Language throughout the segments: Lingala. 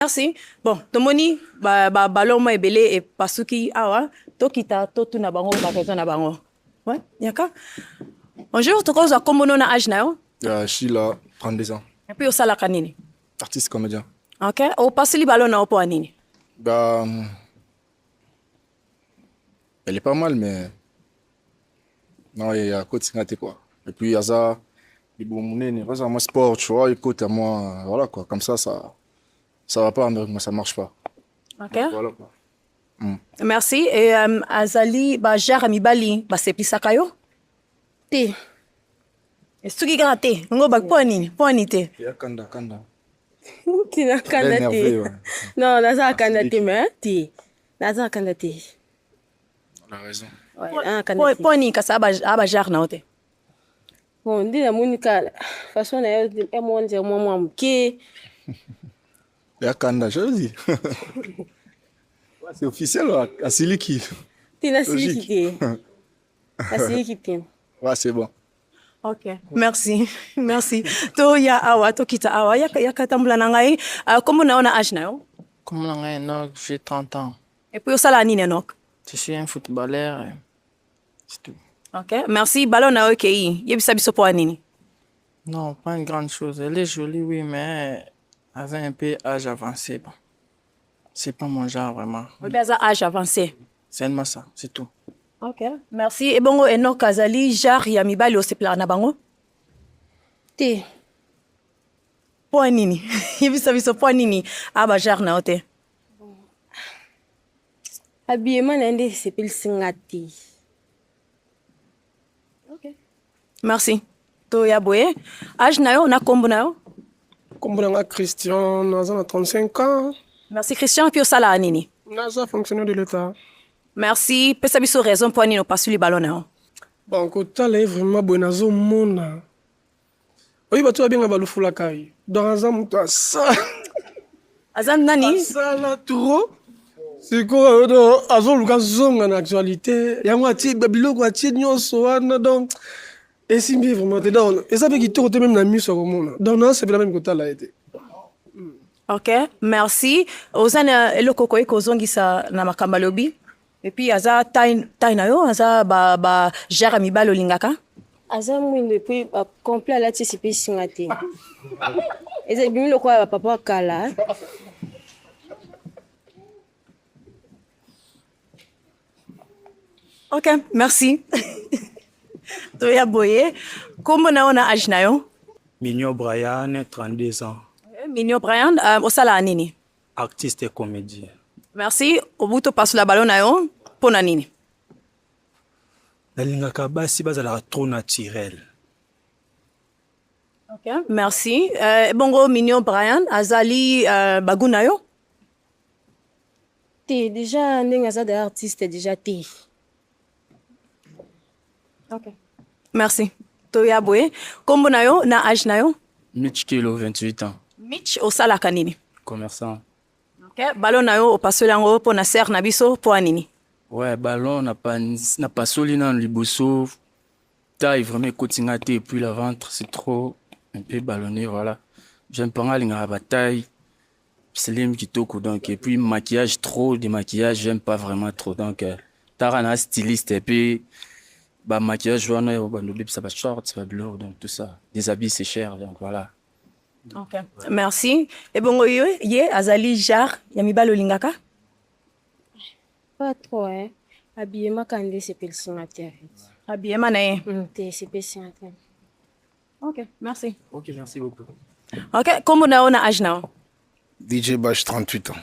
Merci. Bon, tomoni ballon mo ebele et pasuki awa tokita totuna bango ba raison na bango. Ouais, yaka. Bonjour, to koza kombono na âge na yo? Sheila, 32 ans. Et puis osala kanini? Artiste comédien. OK. O pasuli ballon na opo anini? Bah, elle est pas mal, mais non, il y a côté Singate quoi. Et puis il y a ça, il y a moi sport, tu vois, écoute à moi, voilà quoi. Comme ça va pas, mais ça marche pas. OK. Donc, voilà quoi. Merci. Et azali ba jara mibali ba sepisaka yo? Te. Estuki grate. Ngo ba po anini? Po anite. Ya kanda. Tina kanda te. Non, naza kanda te, mais te. Naza kanda te. On a raison. Ouais, Po ani kasa aba jara na ote. bon, ndi na monika façon na yo e mo nze mo mo mke. Ya kanda, je le dis. Ouais, c'est officiel à Siliki. Tina siliki te. Asiliki te. Ouais, c'est bon. OK. Merci. Merci. To ya awa to kita awa ya katambula na ngai. Comment naona âge na yo? Comme Enoch, j'ai 30 ans. Et puis osala nini Enoch? Je suis un footballeur. C'est tout. OK. Merci. Ballon na yo kei. Yebisa biso po anini? Non, pas une grande chose. Elle est jolie, oui, mais elle a un peu âge avancé. Bon. C'est pas mon genre, vraiment. Oui, bien ça âge avancé. Seulement ça, c'est tout. OK. Merci. Et bongo Enoch azali jar ya mibali osepela na bango? Te. Po anini? Yebisa biso po anini aba jar na ote? Habillement na nde sepel singati. OK. Merci. To ya boye. Âge na yo na kombo na yo? Kombo nanga Christian, naza na 35 ans. Merci Christian. Puis osala anini? Naza fonctionnaire de l'État. Merci. Pesa biso raison po anini opasuli ballon na yo? Bon, kotala ye vraiment boye nazomona. Oyi bato babenga balufulaka ye. Donc aza moto asala. Azan nani? Asala trop. Sikoyo azoluka zonga na actualité. Yango atie biloko atie nyonso wana donc esimbi vraiment te donc eza mpe kitoko te même na miso akomona. Donc nasepela même kotala ye te. OK. Merci. Ozana eloko koyi kozongisa na makambo alobi. Et puis aza taille na yo aza ba jara mibali olingaka? Aza mwindo puis complet la ti sepel singati. Eza bimi lokwa ya papa kala. OK, merci. To ya boye. Kombo na ona âge na yo? Mignon Brian, 32 ans. Mignon Brian, osala anini? Artiste et comédien. Merci. Obuto passe la ballon na yo pona nini? Nalingaka basi bazalaka trop naturel. OK, merci. Bongo Mignon Brian azali bagu na yo? Te déjà ndenge aza de artiste déjà te. OK. Merci. To ya boye. Kombo na yo na âge na yo? Mitch Kilo, 28 ans. Mitch osala kanini? Commerçant. OK, ballon na yo opasoli yango pona ser na biso po anini? Ouais, ballon, n'a pas soli dans le liboso. Taille vraiment côté et puis la ventre, c'est trop un peu ballonné, voilà. J'aime pas mal la bataille. Slim kitoko donc et puis maquillage trop de maquillage, j'aime pas vraiment trop donc tarana styliste et puis bah maquillage jaune ça va short, ça va bleu donc tout ça. Des habits c'est cher donc voilà. OK. Merci. Et bongo yo ye azali jar ya mibali olingaka? Pas trop, hein. Habillement quand nde sepel singati. Habillement na ye. Te sepel singati. OK, merci. OK, merci beaucoup. OK, kombo na yo na âge na yo? DJ Bash, 38 ans.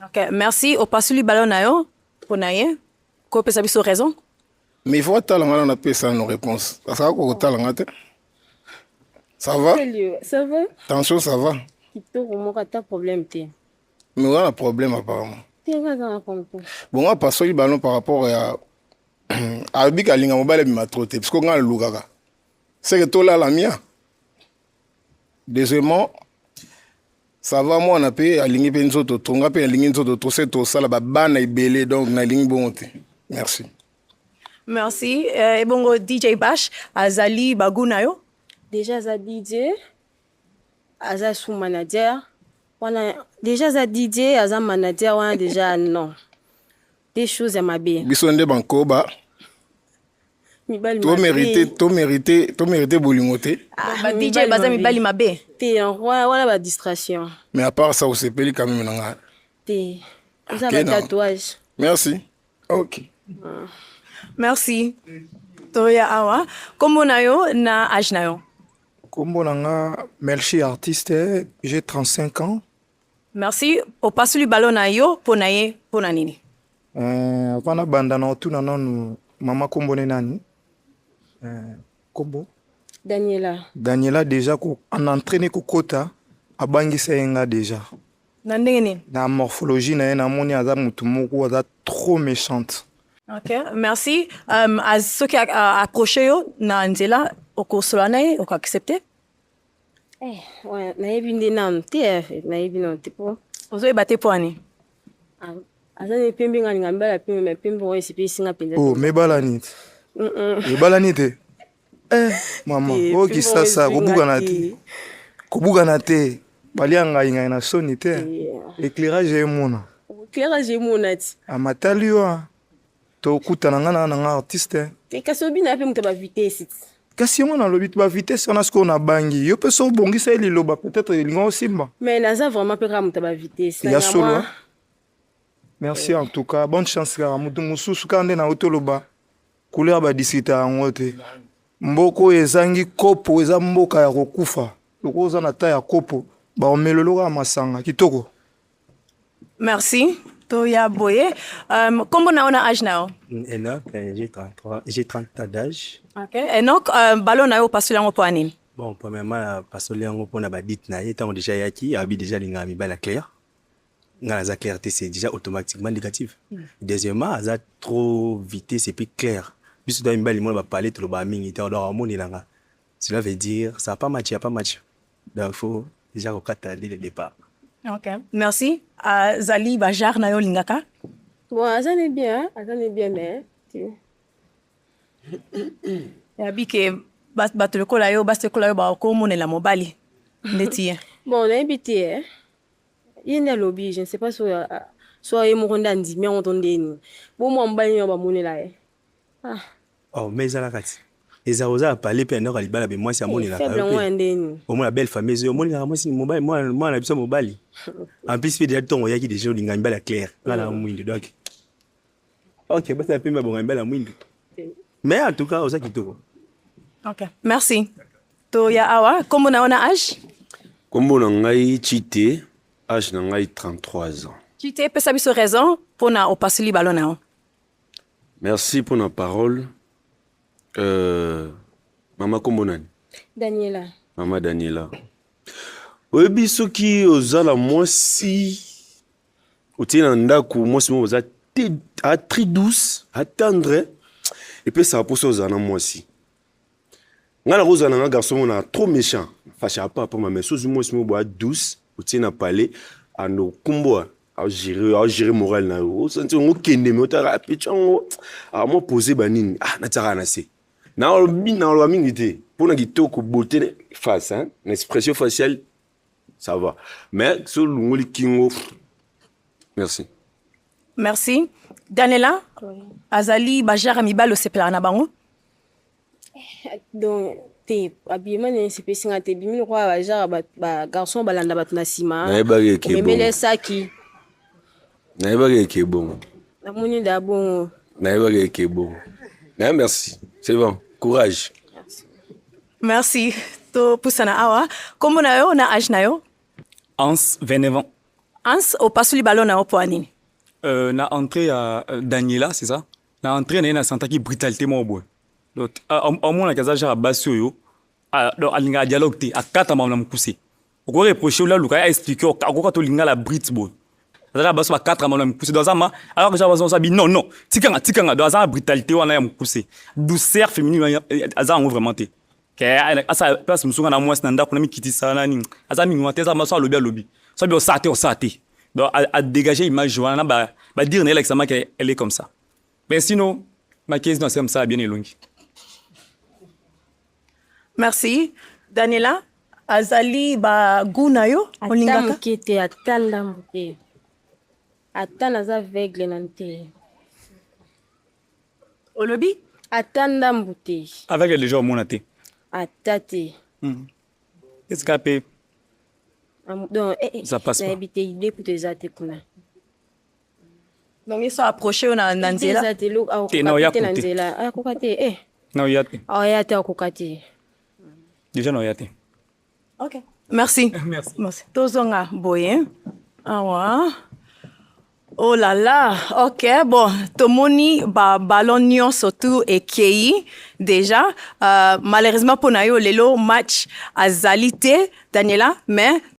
OK, merci. Opasuli ballon na yo pona ye. Ko pesa biso raison? Mais il faut attendre on a ça nos réponses. Ça va quoi attendre? Ça va? Ça va? Attention, ça va. Kitoko mo kata problème te. Mais on a un problème apparemment. Bon, on va passer le ballon par rapport à Bika Linga Mobile et Matrote, parce qu'on a le Lugaga. C'est que tout là, la mienne. Deuxièmement, ça va, moi, on a payé à Lingi Penzoto, on a payé à Lingi Penzoto, c'est tout ça, la banane est belée, donc on a Lingi Bonté. Merci. Merci. Et bongo DJ Bash, azali baguna yo? Déjà, aza DJ, aza sous manager, Wana déjà za DJ aza manager wana déjà non. Des choses ya mabe. Biso nde bankoba. Mibali To mérité bolingo te. Ba DJ baza mibali mabe. Te wana ba distraction. Mais à part ça, osepeli quand même nanga. Te. Ça Ok, ba non. tatouage. Merci. Ok. Merci. Toya awa. Kombo na yo na âge na yo. Kombo nanga Melchi artiste, j'ai 35 ans. Merci. Opasuli balo na yo pona ye pona nini? Avant banda na otuna nanu mama kombo ne nani? Kombo Daniela déjà en entraîné ko kota abangisa yenga déjà. Na ndenge nini? Na morphologie na ye na moni aza mutu moko aza trop méchante. Ok, merci. Soki accroché yo na nzela okosola na ye accepté? Ouais, nayebi nde nanu te nayebi nanu te po. Ozoyeba te po ani? Aza ne pembe nga ninga mbala pembe me pembe oyo esipesi nga penza. Oh, mebala nite. Mebala nite. Mama, oh ki sasa kobuka na te. Balianga inga na soni te. Éclairage emona. Éclairage emona ti. Amatali wa. To kutana nga na artiste. Te kasobi na pe muta ba vitesse. Kasi yango na lobi ba vitesse on a ce qu'on a bangi. Yo pe so bongisa eli loba peut-être lingo simba. Mais naza vraiment pe ka muta ba vitesse. Ya solo. Merci en tout cas. Bonne chance kara mutu mususu kande na otoloba. Couleur ba disita yango te. Mboko ezangi kopo eza mboka ya kokufa. Loko za na ta ya kopo. Ba omeloloka masanga kitoko. Merci. Toya boye. Kombo na ona âge na yo? Enoch, j'ai 30 ans d'âge. Ok. Enoch, balo na yo pasuli yango po anini? Bon, premièrement, pasoli yango pona ba dit na ye tant déjà yaki, abi déjà linga mi bala clair. Nga za clarté c'est déjà automatiquement négatif. Deuxièmement, aza trop vitesse et puis clair. Biso da mbali mo ba parler to ba mingi te on moni langa. Cela veut dire ça pas match, pas match. Donc faut déjà recadrer dès le départ. Ok. Merci. Zali bajar na yo lingaka? Bon, aza ne bien mais. Yabi ke bato lokola yo ba ko monela mobali. Ndeti ye. Bon, nayebi te yenda lobby, je ne sais pas soit ye moko nda ndimi yango to ndeni. Bo mo mbali yo ba monela ye. Oh, mais ça la kati. Eza oza parler pe ndoko libala be mwasi amoni la. Faible ngo ndeni. Au moins la belle famille yo moni la mwasi mobali moi na biso mobali. En plus fait déjà ton yaki déjà linga mbala clair. Ngala mwindi donc. OK, bah ça peut me bon mbala mwindi. Mais en tout cas oza kitoko. Ok. Merci. Toya awa, kombo na ona âge? Kombo na ngai Chite, âge na ngai 33 ans. Chite pesa biso raison pona opasuli balo na yo. Merci pour la parole. Mama kombo nani? Daniela. Mama Daniela. Oyebi soki ozala mwasi otie na ndako mwasi mo oza très douce, tendre et puis ça pour ça ozala na mwasi. Nga na kozala na garçon na trop méchant. Fâche pas pour ma sozi mwasi mo boa douce otie na parler ano kumbo a gérer moral na yo. Senti ngo kende me otara pichongo a mo poser banini. Na tsara na se. Na lo mingi te. Pour na kitoko beauté face hein, l'expression faciale ça va. Mais sur le kingo. Merci. Merci. Daniela, azali bajar mibalo sepela na bango? Donc te habillement ne se pesi nga te bimi ko bajar ba garçon balanda bat na sima. Na ebage ke bon. Memele saki. Na ebage ke bon. Na moni da bon. Na ebage ke bon. Na merci. C'est bon. Courage. Merci. To pusana awa. Kombo na yo na âge na yo? Hans, 29 ans. Hans, opasuli balo na yo po anini? Na entrée à Daniela, c'est ça? Na entrée na sentaki brutalité mo boy. Donc au moins la casa genre basio yo. Donc alinga dialogue te akata ma na mukuse. Oko reprocher là luka expliquer oko to linga la brit boy. Ça baso ba 4 ma na mukuse dans ça alors que j'avais ça non non. Tikanga dans ça brutalité wana ya mukuse. Douceur féminine aza vraiment te. Que asa place musunga na mwasi na ndako na mikitisa nani. Aza mingi wateza maso lobi. Ça bio sate. Donc, à dégager l'image Joanna, bah dire qu'elle est comme ça. Mais sinon, ma question, c'est comme ça, bien et longue. Merci. Daniela, azali bagu na yo ata olingaka moke te ata ndambo te ata naza aveugle na te olobi ata ndambo te avec les déjà omona te ata te qu'est-ce qu'a pe donc Ça passe pas. nayebi te idée kuta eza te kuna donc ye so approché yo na nzela eza te Te, na oya akoka te na kote. nzela akoka te na oya te aoya te akoka te déjà na oya te ok merci merci tozonga boye awa oh là là ok bon tomoni ballon nyonso tu ekei déjà malheureusement mpona yo lelo match azali te Daniela mais